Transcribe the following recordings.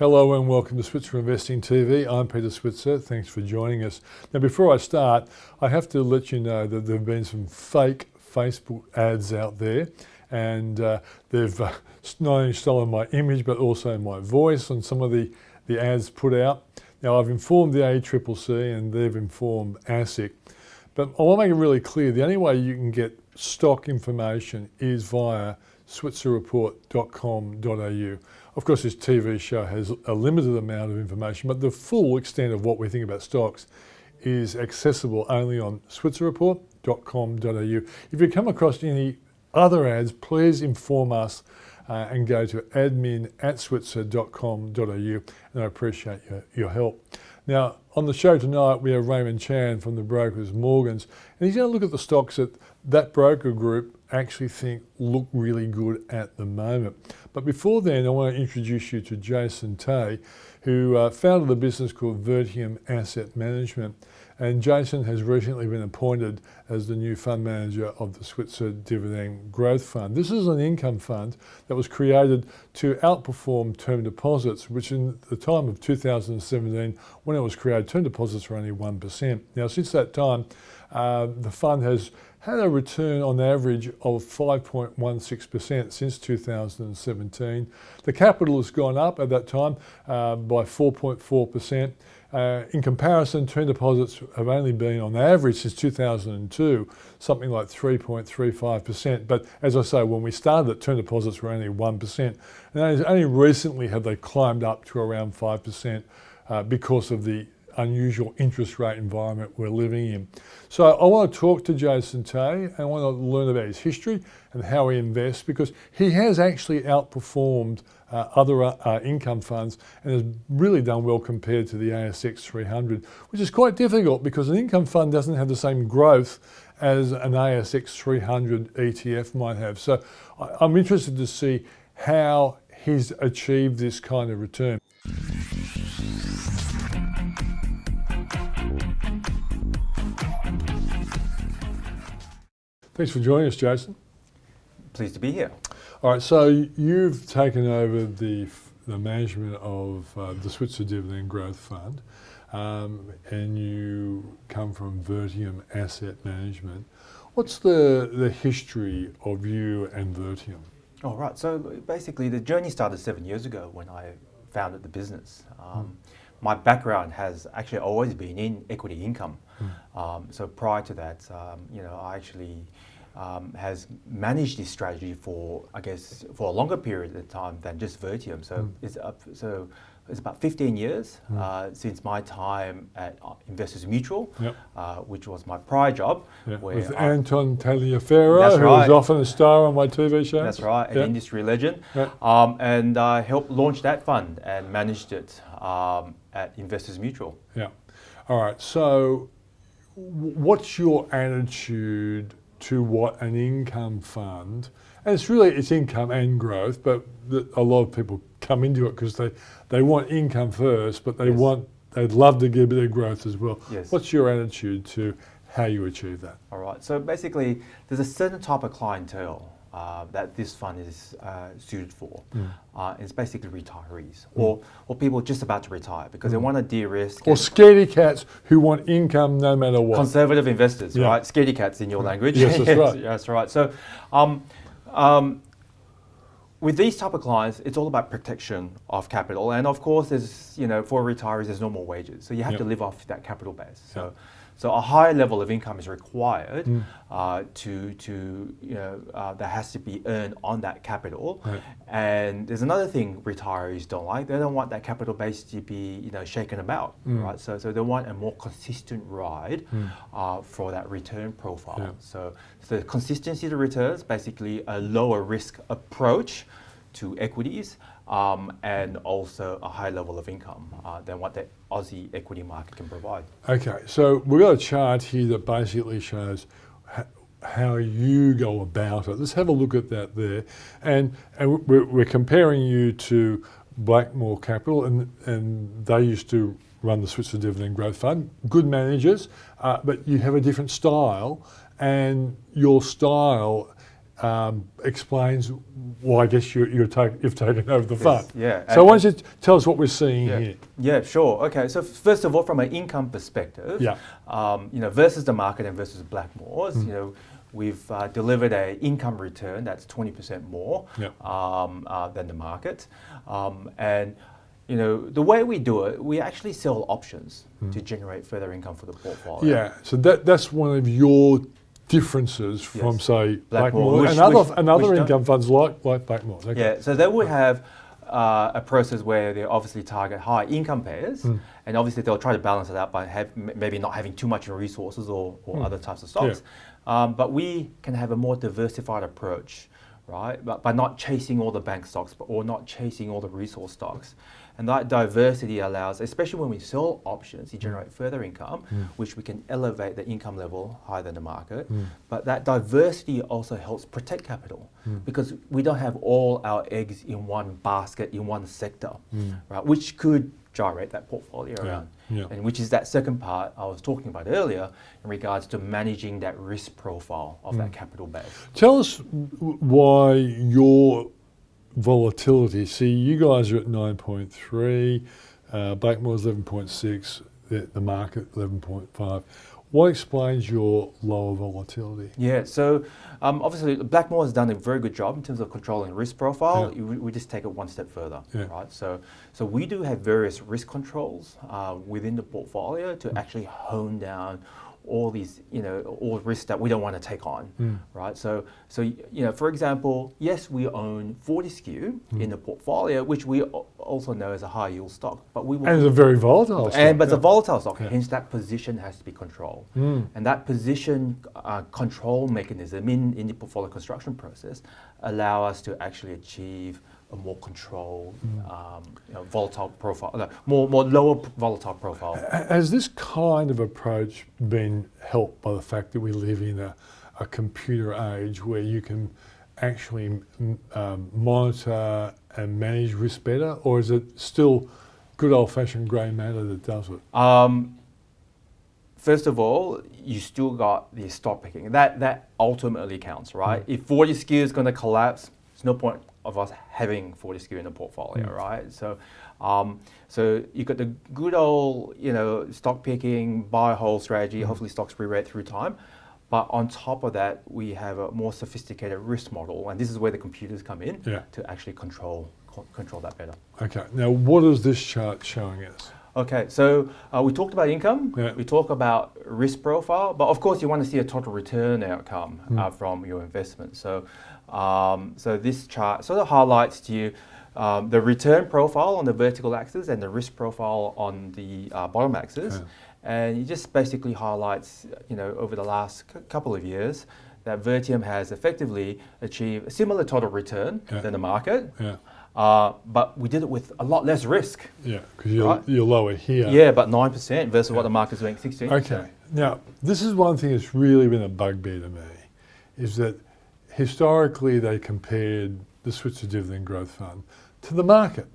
Hello and welcome to Switzer Investing TV. I'm Peter Switzer. Thanks for joining us. Now, before I start, I have to let you know that there have been some fake Facebook ads out there, and they've not only stolen my image but also my voice on some of the ads put out. Now, I've informed the ACCC and they've informed ASIC, but I want to make it really clear, the only way you can get stock information is via switzerreport.com.au. Of course, this TV show has a limited amount of information, but the full extent of what we think about stocks is accessible only on switzerreport.com.au. If you come across any other ads, please inform us and go to admin@switzer.com.au, and I appreciate your help. Now, on the show tonight, we have Raymond Chan from the brokers Morgans, and he's going to look at the stocks that broker group actually think look really good at the moment. But before then, I want to introduce you to Jason Tay, who founded a business called Vertium Asset Management. And Jason has recently been appointed as the new fund manager of the Switzer Dividend Growth Fund. This is an income fund that was created to outperform term deposits, which in the time of 2017, when it was created, term deposits were only 1%. Now, since that time, the fund has had a return on average of 5.16% since 2017. The capital has gone up at that time by 4.4%. In comparison, term deposits have only been on average since 2002, something like 3.35%. But as I say, when we started, term deposits were only 1%. And only recently have they climbed up to around 5% because of the unusual interest rate environment we're living in. So I want to talk to Jason Tay and I want to learn about his history and how he invests, because he has actually outperformed other income funds and has really done well compared to the ASX 300, which is quite difficult because an income fund doesn't have the same growth as an ASX 300 ETF might have. So I'm interested to see how he's achieved this kind of return. Thanks for joining us, Jason. Pleased to be here. All right, so you've taken over the management of the Switzer Dividend Growth Fund, and you come from Vertium Asset Management. What's the history of you and Vertium? All right, so basically the journey started 7 years ago when I founded the business. My background has actually always been in equity income. So prior to that, I actually has managed this strategy for a longer period of time than just Vertium. So it's about 15 years since my time at Investors Mutual, which was my prior job. With Anton Taliaferro, who was often a star on my TV show. That's right, an industry legend. And I helped launch that fund and managed it at Investors Mutual. Yeah. All right, so what's your attitude to what an income fund, and it's income and growth, but a lot of people come into it because they want income first, but they'd love to get a bit of growth as well. Yes. What's your attitude to how you achieve that? All right, so basically there's a certain type of clientele that this fund is suited for. It's basically retirees or people just about to retire because they want to de-risk. Or scaredy cats who want income no matter what. Conservative investors, right? Scaredy cats in your language. Yes, that's right. That's right. So with these type of clients, it's all about protection of capital. And of course, there's, for retirees, there's no more wages. So you have to live off that capital base. So a higher level of income is required that has to be earned on that capital. And there's another thing retirees don't like. They don't want that capital base to be shaken about, right? So they want a more consistent ride for that return profile. So the consistency of the returns, basically a lower risk approach to equities, and also a high level of income than what the Aussie equity market can provide. Okay, so we've got a chart here that basically shows how you go about it. Let's have a look at that there. And we're comparing you to Blackmore Capital, and they used to run the Switzer Dividend Growth Fund. Good managers, but you have a different style, and your style explains why I guess you've taken over the fund. Yeah. So why don't you tell us what we're seeing here? Yeah, sure. Okay, so first of all, from an income perspective, versus the market and versus Blackmore's, we've delivered an income return that's 20% more than the market, and the way we do it, we actually sell options to generate further income for the portfolio. Yeah, so that's one of your differences from, say, Blackmore and other income funds like Blackmore. Okay. Yeah, so they would have a process where they obviously target high income payers, and obviously they'll try to balance it out by maybe not having too much resources or other types of stocks. But we can have a more diversified approach, right? But by not chasing all the bank stocks or not chasing all the resource stocks. And that diversity allows, especially when we sell options, you generate further income, which we can elevate the income level higher than the market. But that diversity also helps protect capital because we don't have all our eggs in one basket, in one sector, right? Which could gyrate that portfolio around. And which is that second part I was talking about earlier in regards to managing that risk profile of that capital base. Tell us why your volatility. See, you guys are at 9.3, Blackmore's 11.6, the market 11.5. What explains your lower volatility? Yeah, so obviously Blackmore has done a very good job in terms of controlling risk profile. We just take it one step further, right? So we do have various risk controls within the portfolio to actually hone down all these, all risks that we don't want to take on, right? So for example, yes, we own 40 SKU in the portfolio, which we also know as a high yield stock, but we will. And it's a very volatile stock. But it's a volatile stock, hence that position has to be controlled. And that position control mechanism in the portfolio construction process allow us to actually achieve a more controlled, volatile profile, more lower volatile profile. Has this kind of approach been helped by the fact that we live in a computer age where you can actually monitor and manage risk better, or is it still good old-fashioned grey matter that does it? First of all, you still got the stock picking. That ultimately counts, right? If 40 SKU is going to collapse, there's no point of us having 40 SKU in the portfolio, right? So you got the good old, stock picking, buy hold strategy. Hopefully, stocks re-rate through time. But on top of that, we have a more sophisticated risk model, and this is where the computers come in to actually control that better. Okay. Now, what is this chart showing us? Okay, so we talked about income, we talk about risk profile, but of course you want to see a total return outcome from your investment. So this chart sort of highlights to you the return profile on the vertical axis and the risk profile on the bottom axis. And it just basically highlights, over the last couple of years, that Vertium has effectively achieved a similar total return than the market. But we did it with a lot less risk. Yeah, because you're lower here. Yeah, but 9% versus what the market's doing, 16%. Okay. Now, this is one thing that's really been a bugbear to me, is that historically they compared the Switzer Dividend Growth Fund to the market.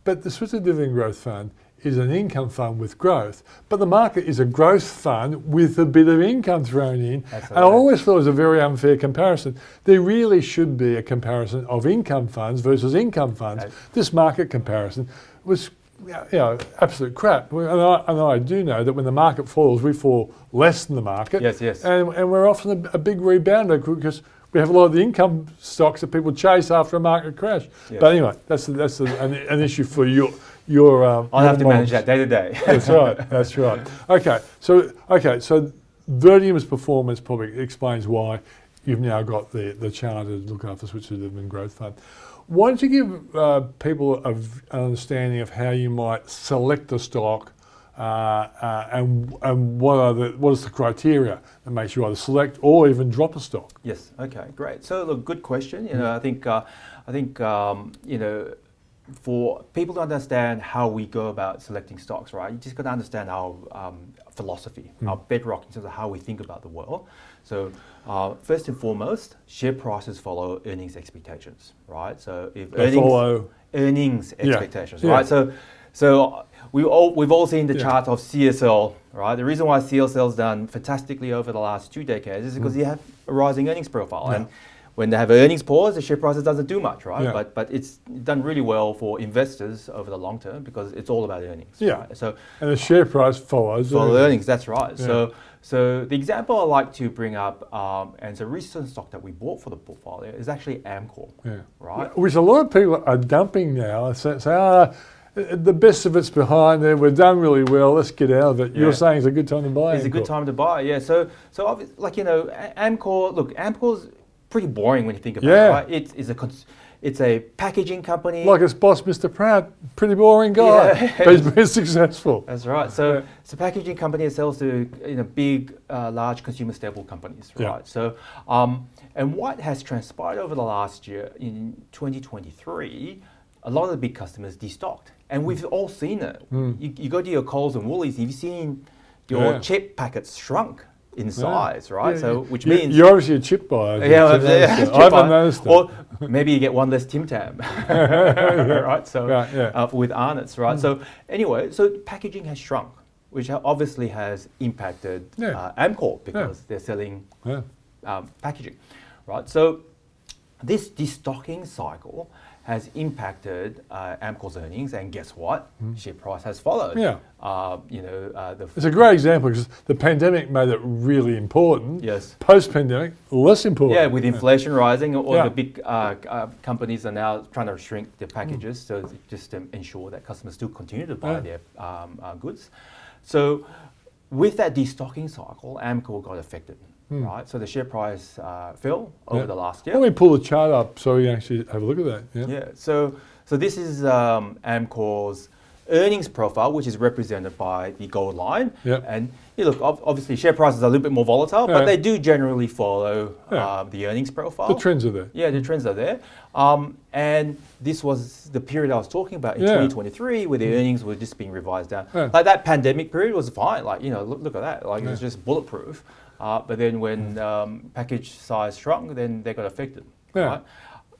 But the Switzer Dividend Growth Fund is an income fund with growth, but the market is a growth fund with a bit of income thrown in. And I always thought it was a very unfair comparison. There really should be a comparison of income funds versus income funds. This market comparison was absolute crap. And I do know that when the market falls, we fall less than the market. Yes. And we're often a big rebounder because we have a lot of the income stocks that people chase after a market crash. Yes. But anyway, that's an issue for you. I'll have to manage that day to day. That's right. Okay, so Vertium's performance probably explains why you've now got the charter to look after Switzer Dividend Growth Fund. Why don't you give people an understanding of how you might select a stock and what is the criteria that makes you either select or even drop a stock? Yes. Okay. Great. So look, good question. I think for people to understand how we go about selecting stocks, right? You just got to understand our philosophy, our bedrock in terms of how we think about the world. So first and foremost, share prices follow earnings expectations, right? So if follow earnings expectations, right? So we've all seen the chart of CSL, right? The reason why CSL's done fantastically over the last 2 decades is because you have a rising earnings profile. And when they have earnings pause, the share price doesn't do much, right? Yeah. But it's done really well for investors over the long term because it's all about earnings. Yeah. Right? So And the share price follows earnings. That's right. Yeah. So the example I like to bring up, and it's a recent stock that we bought for the portfolio, is actually Amcor. Yeah. Right. Which a lot of people are dumping now. Say, the best of it's behind there. We've done really well. Let's get out of it. Yeah. You're saying it's a good time to buy. It's a good Amcor. time to buy. Yeah. So like, you know, Amcor. Look, Amcor's pretty boring when you think about Yeah. it. Right? It's a packaging company. Like its boss, Mr. Pratt, pretty boring guy, Yeah. but he's been successful. That's right. So it's a packaging company that sells to big, large consumer staple companies, right? Yeah. So, and what has transpired over the last year in 2023, a lot of the big customers destocked, and we've all seen it. You go to your Coles and Woolies, you've seen your chip packets shrunk in size, right? Yeah, so which means you're obviously a chip buyer. yeah, I haven't noticed that. or maybe you get one less Tim Tam, right? So with Arnott's, right? So anyway, so packaging has shrunk, which obviously has impacted Amcor because they're selling packaging, right? So this destocking cycle has impacted Amcor's earnings, and guess what? Share price has followed. Yeah. It's It's a great example because the pandemic made it really important. Yes. Post-pandemic, less important. Yeah, with inflation rising, all the big companies are now trying to shrink their packages so just to ensure that customers still continue to buy their goods. So with that destocking cycle, Amcor got affected, right? So the share price fell over the last year. Let me pull the chart up so you actually have a look at that. Yeah. So this is Amcor's earnings profile, which is represented by the gold line. Yep. And you look, obviously share prices are a little bit more volatile, but they do generally follow the earnings profile. The trends are there. Yeah, the trends are there. And this was the period I was talking about in 2023 where the earnings were just being revised down. Yeah. Like that pandemic period was fine. Like, look at that. Like it was just bulletproof. But then when package size shrunk, then they got affected. Yeah. Right?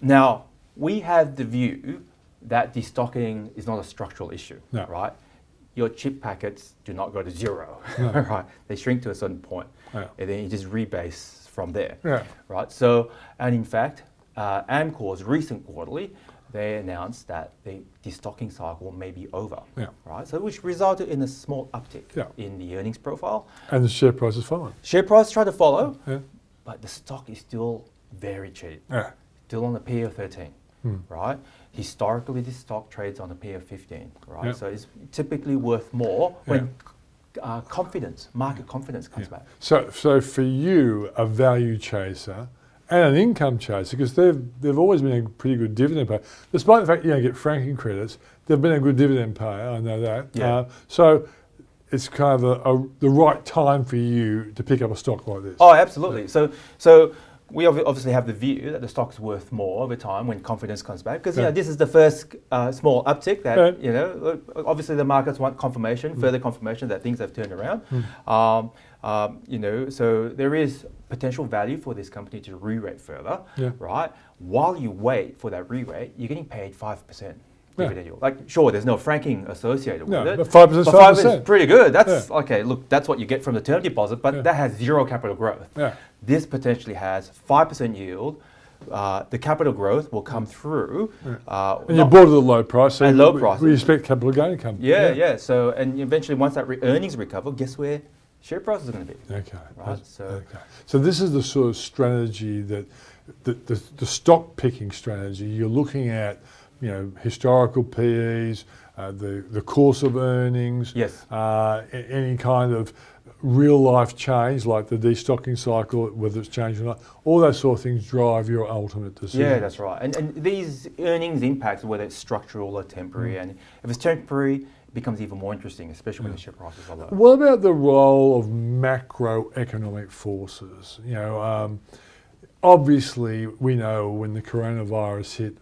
Now, we have the view that destocking is not a structural issue, right? Your chip packets do not go to zero, right? They shrink to a certain point, and then you just rebase from there, right? So, and in fact, Amcor's recent quarterly, they announced that the destocking cycle may be over, right? So, which resulted in a small uptick in the earnings profile. And the share price is following. Share price tried to follow, but the stock is still very cheap, still on a P of 13. Right? Historically, this stock trades on a P of 15, right? So it's typically worth more when market confidence comes back. So for you, a value chaser and an income chaser, because they've always been a pretty good dividend payer. Despite the fact you don't get franking credits, they've been a good dividend payer, I know that. Yeah. So it's kind of the right time for you to pick up a stock like this. Oh, absolutely. So we obviously have the view that the stock's worth more over time when confidence comes back, because this is the first small uptick that obviously the markets want confirmation, further confirmation that things have turned around. So there is potential value for this company to re-rate further, right? While you wait for that re-rate, you're getting paid 5%. Dividend yield. Like, sure, there's no franking associated with it. But 5% is 5%. Is pretty good. That's okay. Look, that's what you get from the term deposit, but that has zero capital growth. This potentially has 5% yield. The capital growth will come through. And you bought at a low price, so low price. We expect capital gain to come. Yeah. So, and eventually, once that earnings recover, guess where share price is going to be? Okay. Right. So this is the sort of strategy that the stock picking strategy. You're looking at, historical PEs, the course of earnings, any kind of real life change like the destocking cycle, whether it's changed or not, all those sort of things drive your ultimate decision. Yeah, that's right. And these earnings impacts, whether it's structural or temporary, and if it's temporary, it becomes even more interesting, especially when the share prices are low. What about the role of macroeconomic forces? Obviously we know when the coronavirus hit,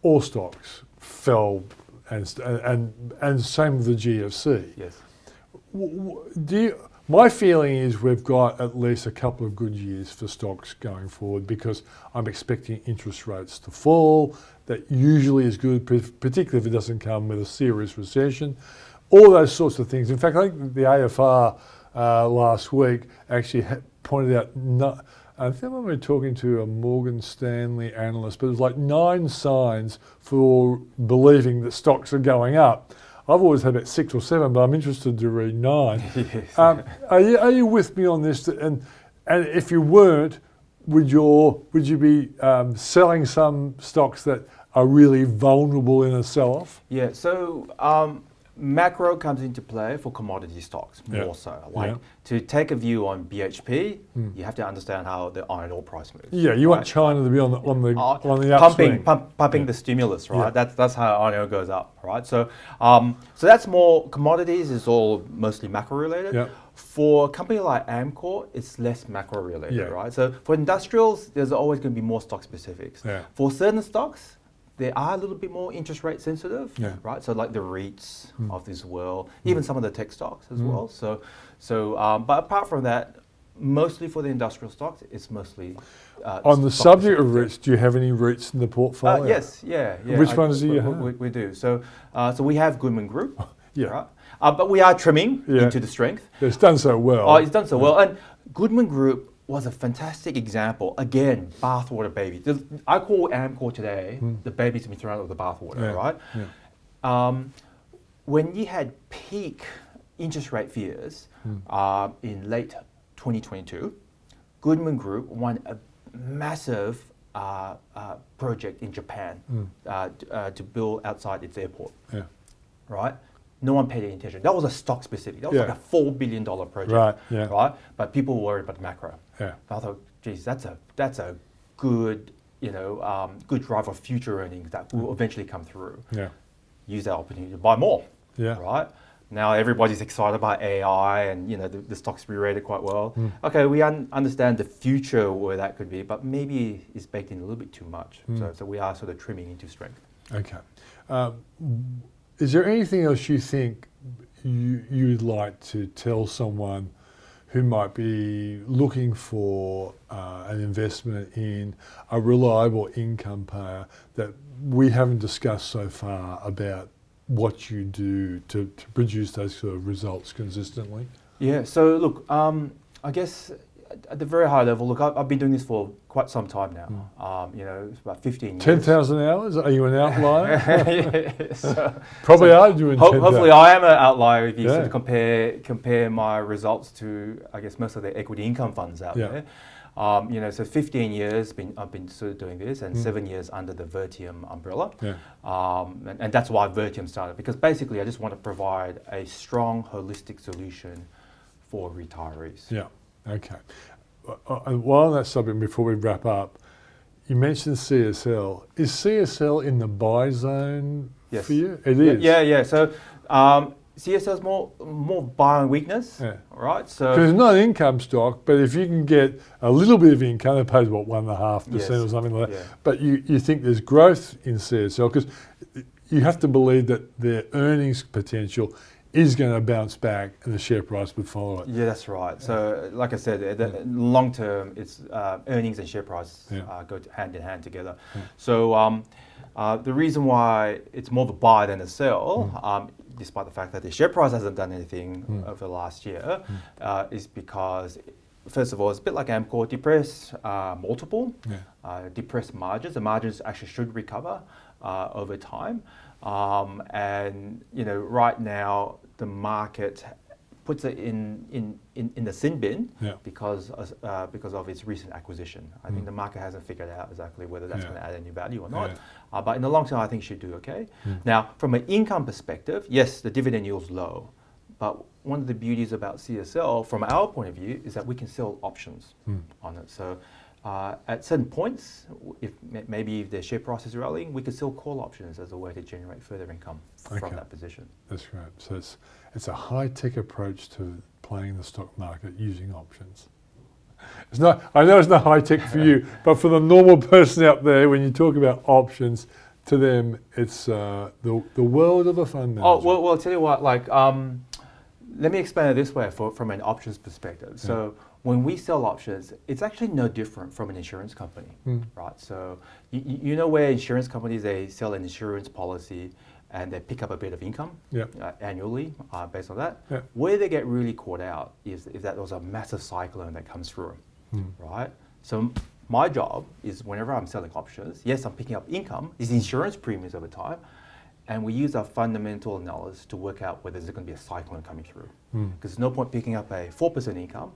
all stocks fell, and same with the GFC. Yes. My feeling is we've got at least a couple of good years for stocks going forward, because I'm expecting interest rates to fall. That usually is good, particularly if it doesn't come with a serious recession. All those sorts of things. In fact, I think the AFR last week actually pointed out, I think when we were talking to a Morgan Stanley analyst, but it was like 9 signs for believing that stocks are going up. I've always had about 6 or 7, but I'm interested to read 9. Yes. Are you with me on this? And if you weren't, would you be selling some stocks that are really vulnerable in a sell-off? Yeah, so macro comes into play for commodity stocks more so. Like to take a view on BHP, you have to understand how the iron ore price moves. Yeah, you want China to be on the upswing. pumping the stimulus, right? Yeah. That's how iron ore goes up, right? So so that's more commodities is all mostly macro related. Yeah. For a company like Amcor, it's less macro related, right? So for industrials, there's always going to be more stock specifics. Yeah. For certain stocks, they are a little bit more interest rate sensitive, right? So like the REITs of this world, even some of the tech stocks as well. But apart from that, mostly for the industrial stocks, it's mostly on the subject of REITs. Do you have any REITs in the portfolio? Yes, yeah. Which ones do you have? We do. So we have Goodman Group, right? But we are trimming into the strength. It's done so well. Oh, it's done so well, and Goodman Group was a fantastic example. Again, bathwater baby. I call Amcor today the baby's been thrown out of the bathwater, right? Yeah. When you had peak interest rate fears in late 2022, Goodman Group won a massive project in Japan to build outside its airport, right? No one paid any attention. That was a stock specific. That was like a $4 billion project, right? But people were worried about the macro. Yeah. I thought, geez, that's a good, good driver of future earnings that will eventually come through. Yeah. Use that opportunity to buy more. Yeah. Right. Now everybody's excited about AI, and the stocks re-rated quite well. Okay, we understand the future where that could be, but maybe it's baked in a little bit too much. So we are sort of trimming into strength. Okay. Is there anything else you think you'd like to tell someone who might be looking for an investment in a reliable income payer that we haven't discussed so far about what you do to produce those sort of results consistently? Yeah, so look, I guess at the very high level, look, I've been doing this for quite some time now. It's about 15 years. 10,000 hours? Are you an outlier? Probably are doing 10,000. Hopefully I am an outlier if you sort of compare my results to, I guess, most of the equity income funds out there. So 15 years I've been sort of doing this, and 7 years under the Vertium umbrella. Yeah. And that's why Vertium started, because basically I just want to provide a strong, holistic solution for retirees. Yeah. Okay. While on that subject, before we wrap up, you mentioned CSL. Is CSL in the buy zone for you? It is. Yeah. So CSL is more buy on weakness, right? So because it's not an income stock, but if you can get a little bit of income, it pays 1.5% or something like that. Yeah. But you think there's growth in CSL because you have to believe that their earnings potential is going to bounce back and the share price would follow it. Yeah, that's right. So like I said, long term, it's earnings and share price go hand in hand together. Yeah. So the reason why it's more of a buy than a sell, despite the fact that the share price hasn't done anything over the last year, is because, first of all, it's a bit like Amcor, depressed multiple, depressed margins. The margins actually should recover over time. And right now the market puts it in the sin bin because of its recent acquisition. I think the market hasn't figured out exactly whether that's going to add any value or not. But in the long term, I think it should do okay. Now, from an income perspective, yes, the dividend yield's low, but one of the beauties about CSL, from our point of view, is that we can sell options on it. So at certain points, if the share price is rallying, we could sell call options as a way to generate further income from that position. That's right. So it's a high-tech approach to playing the stock market using options. It's not. I know it's not high-tech for you, but for the normal person out there, when you talk about options, to them it's the world of a fund manager. Oh well, I'll tell you what. Let me explain it this way from an options perspective. So when we sell options, it's actually no different from an insurance company, right? So you know where insurance companies, they sell an insurance policy and they pick up a bit of income Yep. annually based on that. Yep. Where they get really caught out is if that was a massive cyclone that comes through, right? So my job is whenever I'm selling options, yes, I'm picking up income, these insurance premiums over time, and we use our fundamental analysis to work out whether there's going to be a cyclone coming through. Because there's no point picking up a 4% income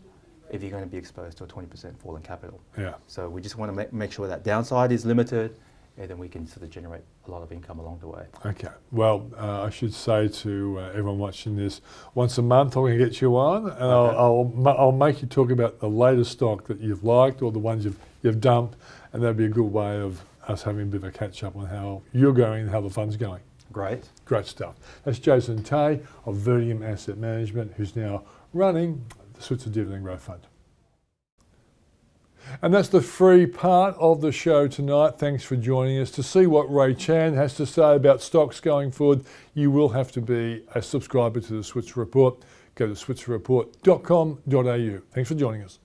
if you're going to be exposed to a 20% fall in capital. Yeah. So we just want to make sure that downside is limited, and then we can sort of generate a lot of income along the way. Okay. Well, I should say to everyone watching this, once a month I'm going to get you on, and I'll make you talk about the latest stock that you've liked or the ones you've dumped, and that'd be a good way of us having a bit of a catch up on how you're going and how the fund's going. Great. Great stuff. That's Jason Tay of Vertium Asset Management, who's now running the Switzer Dividend Growth Fund. And that's the free part of the show tonight. Thanks for joining us. To see what Ray Chan has to say about stocks going forward, you will have to be a subscriber to the Switzer Report. Go to switzerreport.com.au. Thanks for joining us.